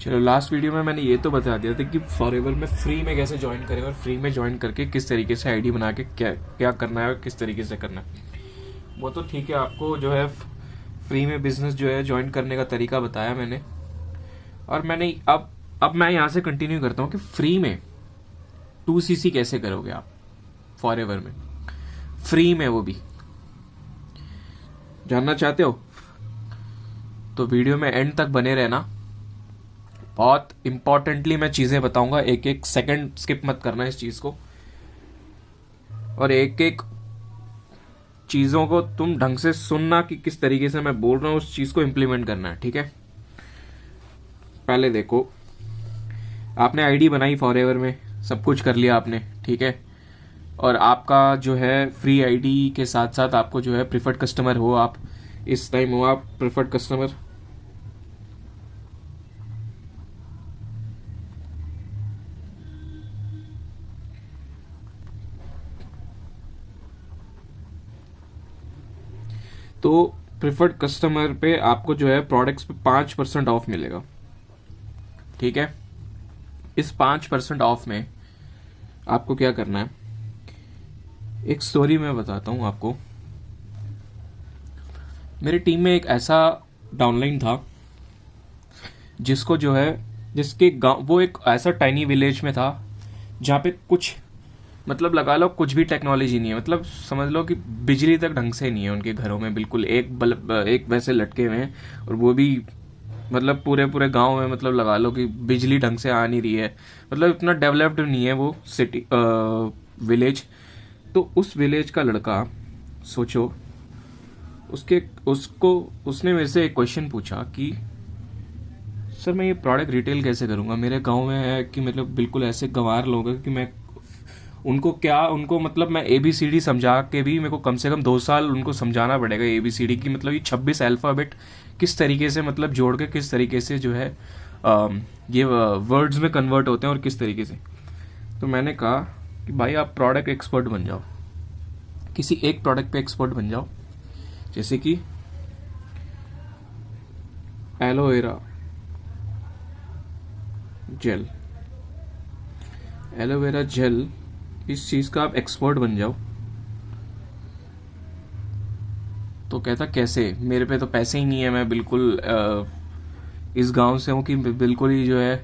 चलो, last video में मैंने ये तो बता दिया था कि फॉरएवर में फ्री में कैसे ज्वाइन करें और फ्री में ज्वाइन करके किस तरीके से आईडी बना के क्या क्या करना है और किस तरीके से करना है। वो तो ठीक है, आपको जो है फ्री में बिजनेस जो है ज्वाइन करने का तरीका बताया मैंने। और मैंने अब मैं यहाँ से कंटिन्यू करता हूँ कि फ्री में 2cc कैसे करोगे आप फॉरएवर में, फ्री में, वो भी जानना चाहते हो तो वीडियो में एंड तक बने रहना। बहुत इंपॉर्टेंटली मैं चीजें बताऊंगा, एक एक सेकंड स्किप मत करना इस चीज को, और एक एक चीजों को तुम ढंग से सुनना कि किस तरीके से मैं बोल रहा हूं, उस चीज को इम्प्लीमेंट करना है, ठीक है। पहले देखो, आपने आईडी बनाई फॉरएवर में, सब कुछ कर लिया आपने, ठीक है। और आपका जो है फ्री आईडी के साथ साथ आपको जो है प्रिफर्ड कस्टमर हो, आप इस टाइम हो आप प्रिफर्ड कस्टमर। तो प्रिफर्ड कस्टमर पे आपको जो है प्रोडक्ट्स पे 5% ऑफ मिलेगा, ठीक है। इस 5% ऑफ में आपको क्या करना है, एक स्टोरी मैं बताता हूं आपको। मेरी टीम में एक ऐसा डाउनलाइन था जिसको जो है, जिसके गांव, वो एक ऐसा टाइनी विलेज में था जहाँ पे कुछ, मतलब लगा लो कुछ भी टेक्नोलॉजी नहीं है, मतलब समझ लो कि बिजली तक ढंग से नहीं है उनके घरों में, बिल्कुल एक बल्ब एक वैसे लटके हुए हैं, और वो भी मतलब पूरे पूरे गांव में, मतलब लगा लो कि बिजली ढंग से आ नहीं रही है, मतलब इतना डेवलप्ड नहीं है वो सिटी विलेज। तो उस विलेज का लड़का, सोचो, उसने मेरे से एक क्वेश्चन पूछा कि सर मैं ये प्रोडक्ट रिटेल कैसे करूंगा, मेरे गांव में है कि मतलब बिल्कुल ऐसे गंवार लोग हैं कि मैं उनको मतलब मैं ABCD समझा के भी मेरे को कम से कम 2 साल उनको समझाना पड़ेगा ABCD की, मतलब ये 26 अल्फ़ाबेट किस तरीके से मतलब जोड़ के किस तरीके से जो है ये वर्ड्स में कन्वर्ट होते हैं और किस तरीके से। तो मैंने कहा कि भाई आप प्रोडक्ट एक्सपर्ट बन जाओ, किसी एक प्रोडक्ट पे एक्सपर्ट बन जाओ, जैसे कि एलोवेरा जेल, एलोवेरा जेल, इस चीज का आप एक्सपर्ट बन जाओ। तो कहता कैसे, मेरे पे तो पैसे ही नहीं है, मैं बिल्कुल इस गांव से हूँ कि बिल्कुल ही जो है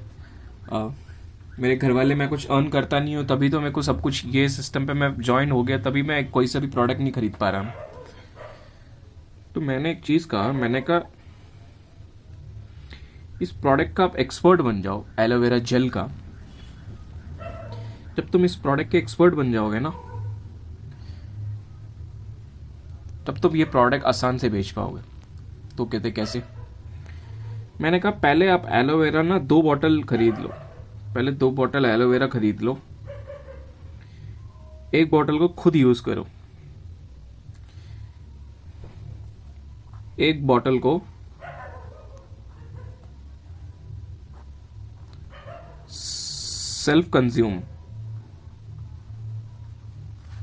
मेरे घर वाले, मैं कुछ अर्न करता नहीं हूँ, तभी तो मेरे को सब कुछ ये सिस्टम पे मैं ज्वाइन हो गया, तभी मैं कोई सा भी प्रोडक्ट नहीं खरीद पा रहा। तो मैंने एक चीज कहा, मैंने कहा इस प्रोडक्ट का आप एक्सपर्ट बन जाओ, एलोवेरा जेल का। जब तुम इस प्रोडक्ट के एक्सपर्ट बन जाओगे ना, तब तुम ये प्रोडक्ट आसान से बेच पाओगे। तो कहते कैसे, मैंने कहा पहले आप एलोवेरा ना 2 बॉटल खरीद लो, पहले 2 बॉटल एलोवेरा खरीद लो, एक बॉटल को खुद यूज करो, एक बॉटल को सेल्फ कंज्यूम,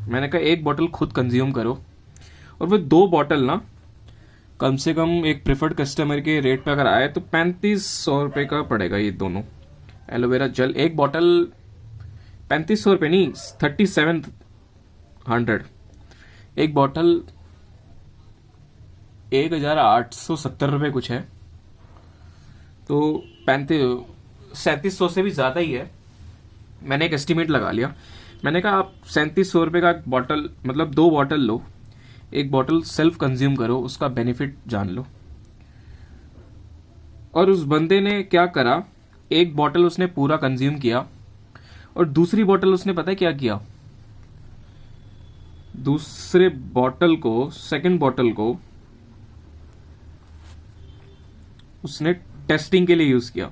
मैंने कहा एक बॉटल खुद कंज्यूम करो, और वो 2 बॉटल ना कम से कम एक प्रेफर्ड कस्टमर के रेट पे अगर आए तो 3500 रुपये का पड़ेगा ये दोनों एलोवेरा जेल। एक बॉटल 3500 रुपये नहीं, 3700, एक बॉटल 1870 रुपये कुछ है, तो 3700 से भी ज्यादा ही है। मैंने एक एस्टिमेट लगा लिया, मैंने कहा आप 3700 रुपये का बॉटल, मतलब 2 बॉटल लो, एक बॉटल सेल्फ कंज्यूम करो, उसका बेनिफिट जान लो। और उस बंदे ने क्या करा, एक बॉटल उसने पूरा कंज्यूम किया, और दूसरी बॉटल उसने पता है क्या किया, दूसरे बॉटल को, सेकंड बॉटल को उसने टेस्टिंग के लिए यूज किया।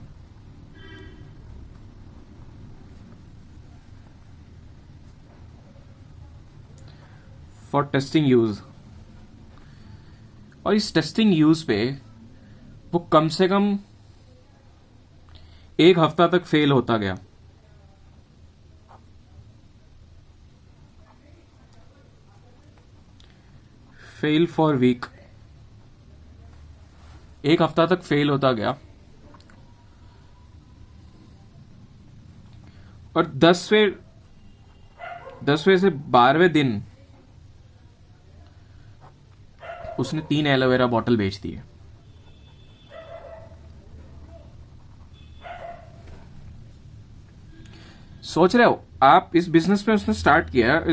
फॉर टेस्टिंग यूज, और इस टेस्टिंग यूज पे वो कम से कम 1 हफ्ता तक फेल होता गया। फेल फॉर वीक, 1 हफ्ता तक फेल होता गया। और 10वें से 12वें दिन उसने 3 एलोवेरा बॉटल बेच दी है। सोच रहे हो आप, इस बिजनेस में उसने स्टार्ट किया है,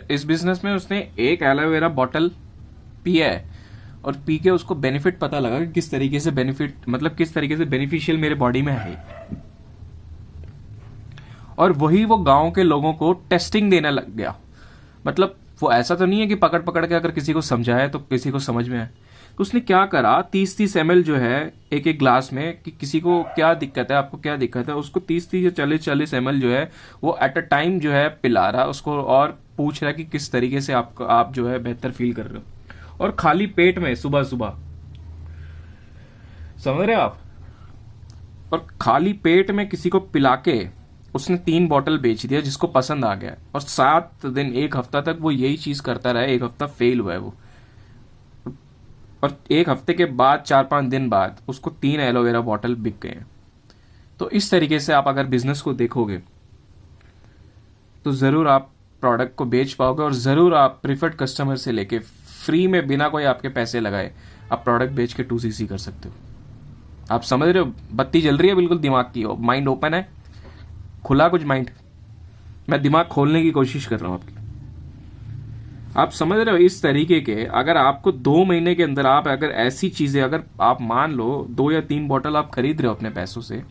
इस बिजनेस में उसने एक एलोवेरा बॉटल पिया है और पी के उसको बेनिफिट पता लगा कि किस तरीके से बेनिफिट, मतलब किस तरीके से बेनिफिशियल मेरे बॉडी में है। और वही वो गांव के लोगों को टेस्टिंग देने लग गया। मतलब वो ऐसा तो नहीं है कि पकड़ पकड़ के अगर किसी को समझाए तो किसी को समझ में आए। तो उसने क्या करा, 30-30 ml जो है एक एक ग्लास में, कि किसी को क्या दिक्कत है, आपको क्या दिक्कत है, उसको 30-30 या 40-40 ml जो है वो एट अ टाइम जो है पिला रहा उसको, और पूछ रहा है कि किस तरीके से आप जो है बेहतर फील कर रहे हो। और खाली पेट में सुबह सुबह, समझ रहे हो आप, और खाली पेट में किसी को पिला के उसने 3 बॉटल बेच दिया जिसको पसंद आ गया। और 7 दिन, 1 हफ्ता तक वो यही चीज करता रहा। 1 हफ्ता फेल हुआ है वो, और 1 हफ्ते के बाद 4-5 दिन बाद उसको 3 एलोवेरा बॉटल बिक गए हैं। तो इस तरीके से आप अगर बिजनेस को देखोगे तो जरूर आप प्रोडक्ट को बेच पाओगे, और जरूर आप प्रीफर्ड कस्टमर से लेके फ्री में बिना कोई आपके पैसे लगाए आप प्रोडक्ट बेच के 2cc कर सकते हो। आप समझ रहे हो, बत्ती जल रही है बिल्कुल दिमाग की, माइंड ओपन है, खुला कुछ माइंड, मैं दिमाग खोलने की कोशिश कर रहा हूं आपकी। आप समझ रहे हो, इस तरीके के अगर आपको 2 महीने के अंदर आप अगर ऐसी चीजें, अगर आप मान लो 2 या 3 बॉटल आप खरीद रहे हो अपने पैसों से,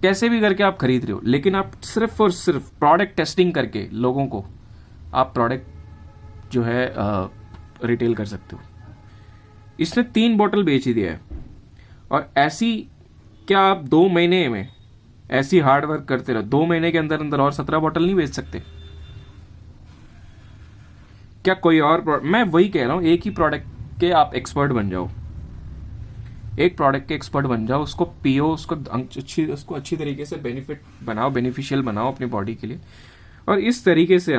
कैसे भी करके आप खरीद रहे हो, लेकिन आप सिर्फ और सिर्फ प्रोडक्ट टेस्टिंग करके लोगों को आप प्रोडक्ट जो है रिटेल कर सकते हो। इसने 3 बॉटल बेच ही दिया है। और ऐसी, क्या आप 2 महीने में ऐसी हार्ड वर्क करते रहो, 2 महीने के अंदर अंदर और 17 बॉटल नहीं बेच सकते क्या? कोई और मैं वही कह रहा हूं, एक ही प्रोडक्ट के आप एक्सपर्ट बन जाओ, एक प्रोडक्ट के एक्सपर्ट बन जाओ, उसको पियो, उसको अच्छी तरीके से बेनिफिट बनाओ, बेनिफिशियल बनाओ अपनी बॉडी के लिए। और इस तरीके से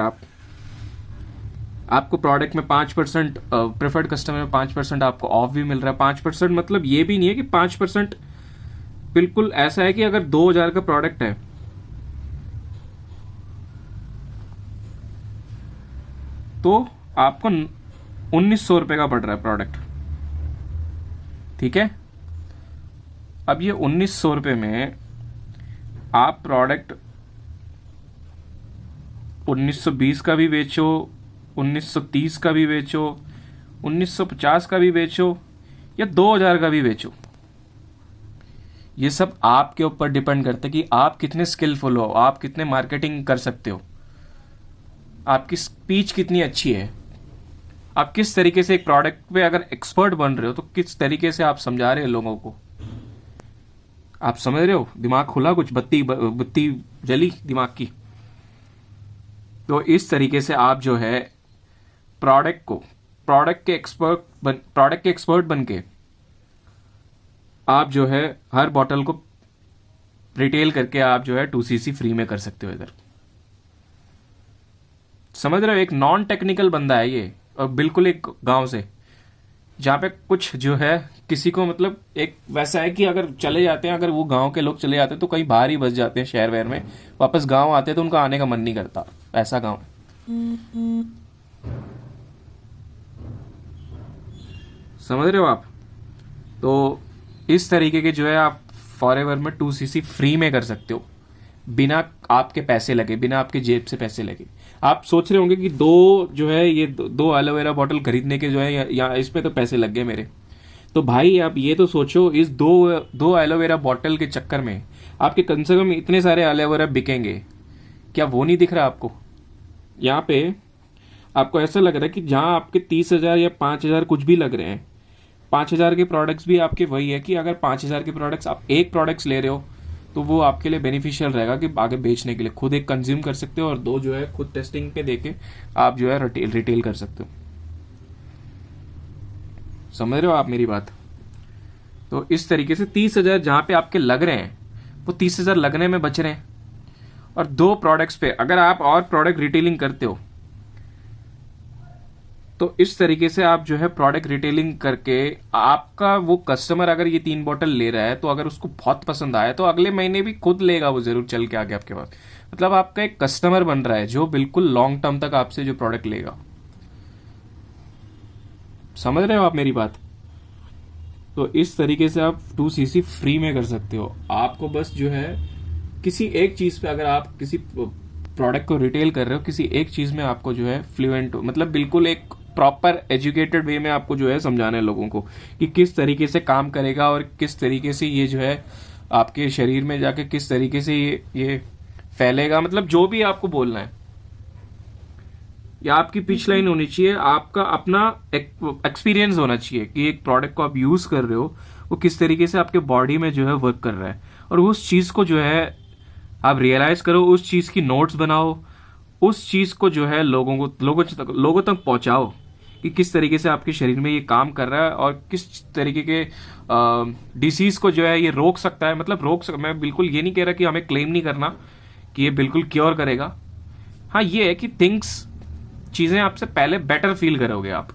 आपको प्रोडक्ट में 5% प्रेफर्ड कस्टमर में 5% आपको ऑफ भी मिल रहा है। 5% मतलब ये भी नहीं है कि 5%, बिल्कुल ऐसा है कि अगर 2000 का प्रोडक्ट है तो आपको 1900 रुपए का पड़ रहा है प्रोडक्ट, ठीक है। अब ये 1900 रुपए में आप प्रोडक्ट 1920 का भी बेचो, 1930 का भी बेचो, 1950 का भी बेचो, या 2000 का भी बेचो, ये सब आपके ऊपर डिपेंड करता है कि आप कितने स्किलफुल हो, आप कितने मार्केटिंग कर सकते हो, आपकी स्पीच कितनी अच्छी है, आप किस तरीके से एक प्रोडक्ट पे अगर एक्सपर्ट बन रहे हो तो किस तरीके से आप समझा रहे हो लोगों को। आप समझ रहे हो, दिमाग खुला, कुछ बत्ती जली दिमाग की। तो इस तरीके से आप जो है प्रोडक्ट के एक्सपर्ट बन के आप जो है हर बॉटल को रिटेल करके आप जो है 2cc फ्री में कर सकते हो इधर। समझ रहे हो, एक नॉन टेक्निकल बंदा है ये, और बिल्कुल एक गांव से, जहां पे कुछ जो है किसी को, मतलब एक वैसा है कि अगर चले जाते हैं, अगर वो गांव के लोग चले जाते हैं तो कहीं बाहर ही बस जाते हैं शहर वहर में, वापस गांव आते हैं तो उनका आने का मन नहीं करता, ऐसा गांव। समझ रहे हो आप। तो इस तरीके के जो है आप फॉरएवर में 2cc फ्री में कर सकते हो, बिना आपके पैसे लगे, बिना आपके जेब से पैसे लगे। आप सोच रहे होंगे कि जो है ये दो एलोवेरा बॉटल खरीदने के जो है या इस पे तो पैसे लग गए मेरे। तो भाई आप ये तो सोचो, इस दो एलोवेरा बॉटल के चक्कर में आपके कम से कम इतने सारे एलोवेरा बिकेंगे, क्या वो नहीं दिख रहा आपको? यहाँ पे आपको ऐसा लग रहा है कि जहां आपके 30,000 या 5,000 कुछ भी लग रहे हैं, 5,000 के प्रोडक्ट्स भी आपके वही है कि अगर 5,000 के प्रोडक्ट्स आप एक प्रोडक्ट्स ले रहे हो तो वो आपके लिए बेनिफिशियल रहेगा कि आगे बेचने के लिए खुद एक कंज्यूम कर सकते हो, और 2 जो है खुद टेस्टिंग पे देके आप जो है रिटेल कर सकते हो। समझ रहे हो आप मेरी बात? तो इस तरीके से 30,000 जहां पे आपके लग रहे हैं वो 30,000 लगने में बच रहे हैं, और 2 प्रोडक्ट्स पे अगर आप और प्रोडक्ट रिटेलिंग करते हो तो इस तरीके से आप जो है प्रोडक्ट रिटेलिंग करके आपका वो कस्टमर अगर ये 3 बॉटल ले रहा है तो अगर उसको बहुत पसंद आया तो अगले महीने भी खुद लेगा वो जरूर चल के आगे आपके पास। मतलब आपका एक कस्टमर बन रहा है जो बिल्कुल लॉन्ग टर्म तक आपसे जो प्रोडक्ट लेगा। समझ रहे हो आप मेरी बात? तो इस तरीके से आप 2cc फ्री में कर सकते हो। आपको बस जो है किसी एक चीज पे, अगर आप किसी प्रोडक्ट को रिटेल कर रहे हो, किसी एक चीज में आपको जो है फ्लुएंट, मतलब बिल्कुल एक प्रॉपर एजुकेटेड वे में आपको जो है समझाना है लोगों को कि किस तरीके से काम करेगा और किस तरीके से ये जो है आपके शरीर में जाके किस तरीके से ये फैलेगा। मतलब जो भी आपको बोलना है, या आपकी पिच लाइन होनी चाहिए, आपका अपना एक्सपीरियंस होना चाहिए कि एक प्रोडक्ट को आप यूज कर रहे हो वो किस तरीके से आपके बॉडी में जो है वर्क कर रहा है, और उस चीज को जो है आप रियलाइज करो, उस चीज की नोट्स बनाओ, उस चीज को जो है लोगों तक पहुंचाओ कि किस तरीके से आपके शरीर में ये काम कर रहा है और किस तरीके के डिसीज को जो है ये रोक सकता है। मतलब मैं बिल्कुल ये नहीं कह रहा कि हमें क्लेम नहीं करना कि ये बिल्कुल क्योर करेगा। हाँ, ये है कि चीजें आपसे पहले बेटर फील करोगे आप।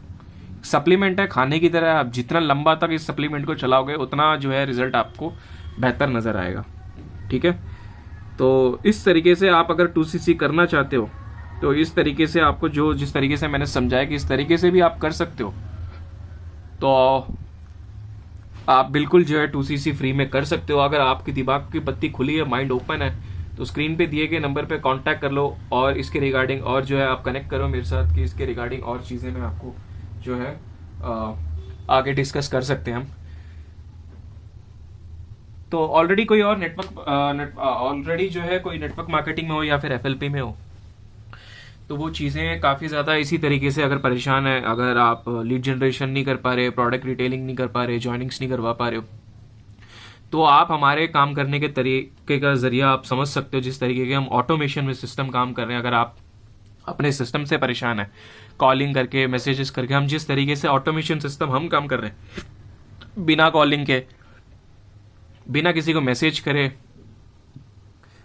सप्लीमेंट है खाने की तरह, आप जितना लंबा तक इस सप्लीमेंट को चलाओगे उतना जो है रिजल्ट आपको बेहतर नजर आएगा। ठीक है, तो इस तरीके से आप अगर 2cc करना चाहते हो तो इस तरीके से आपको जिस तरीके से मैंने समझाया कि इस तरीके से भी आप कर सकते हो, तो आप बिल्कुल जो है 2cc फ्री में कर सकते हो। अगर आपकी दिमाग की बत्ती खुली है, माइंड ओपन है, तो स्क्रीन पे दिए गए नंबर पे कांटेक्ट कर लो और इसके रिगार्डिंग और जो है आप कनेक्ट करो मेरे साथ कि इसके रिगार्डिंग और चीज़ें मैं आपको जो है आगे डिस्कस कर सकते हैं हम। तो ऑलरेडी कोई और ऑलरेडी जो है कोई नेटवर्क मार्केटिंग में हो या फिर FLP में हो, तो वो चीज़ें काफ़ी ज़्यादा इसी तरीके से अगर परेशान है, अगर आप लीड जनरेशन नहीं कर पा रहे, प्रोडक्ट रिटेलिंग नहीं कर पा रहे, जॉइनिंग्स नहीं करवा पा रहे हो, तो आप हमारे काम करने के तरीके का जरिया आप समझ सकते हो। जिस तरीके के हम ऑटोमेशन में सिस्टम काम कर रहे हैं, अगर आप अपने सिस्टम से परेशान है, कॉलिंग करके मैसेजेस करके, हम जिस तरीके से ऑटोमेशन सिस्टम हम काम कर रहे हैं, बिना कॉलिंग के, बिना किसी को मैसेज करे,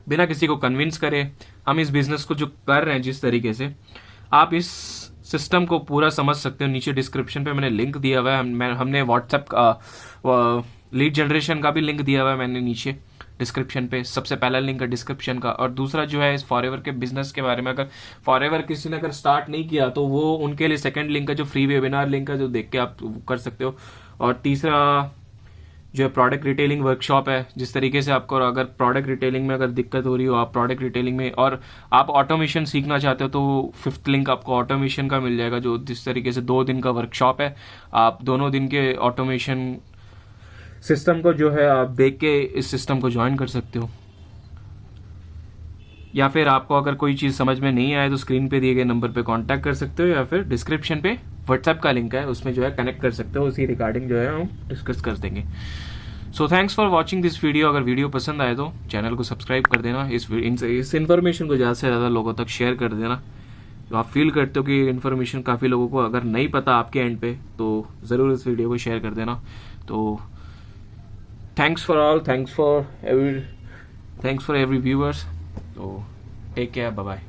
बिना किसी को कन्विंस करे, हम इस बिजनेस को जो कर रहे हैं जिस तरीके से, आप इस सिस्टम को पूरा समझ सकते हो। नीचे डिस्क्रिप्शन पे मैंने लिंक दिया हुआ है, हमने व्हाट्सएप का लीड जनरेशन का भी लिंक दिया हुआ है मैंने नीचे डिस्क्रिप्शन पे। सबसे पहला लिंक है डिस्क्रिप्शन का, और दूसरा जो है इस फॉरएवर के बिजनेस के बारे में, अगर फॉरएवर किसी ने अगर स्टार्ट नहीं किया तो वो उनके लिए सेकंड लिंक है जो फ्री वेबिनार लिंक है, जो देख के आप कर सकते हो। और तीसरा जो है प्रोडक्ट रिटेलिंग वर्कशॉप है, जिस तरीके से आपको अगर प्रोडक्ट रिटेलिंग में अगर दिक्कत हो रही हो, आप प्रोडक्ट रिटेलिंग में और आप ऑटोमेशन सीखना चाहते हो, तो 5th लिंक आपको ऑटोमेशन का मिल जाएगा, जो जिस तरीके से 2 दिन का वर्कशॉप है। आप दोनों दिन के ऑटोमेशन सिस्टम को जो है आप देख के इस सिस्टम को ज्वाइन कर सकते हो। या फिर आपको अगर कोई चीज़ समझ में नहीं आए तो स्क्रीन पे दिए गए नंबर पे कांटेक्ट कर सकते हो, या फिर डिस्क्रिप्शन पे व्हाट्सएप का लिंक है, उसमें जो है कनेक्ट कर सकते हो। उसी रिगार्डिंग जो है हम डिस्कस कर देंगे। So thanks for watching this video. अगर वीडियो पसंद आए तो चैनल को सब्सक्राइब कर देना, इस इन्फॉर्मेशन को ज़्यादा से ज़्यादा लोगों तक शेयर कर देना। तो आप फील करते हो कि इन्फॉर्मेशन काफ़ी लोगों को अगर नहीं पता आपके एंड पे, तो ज़रूर इस वीडियो को शेयर कर देना। तो thanks for all, thanks for every viewers. तो टेक केयर, बाय बाय।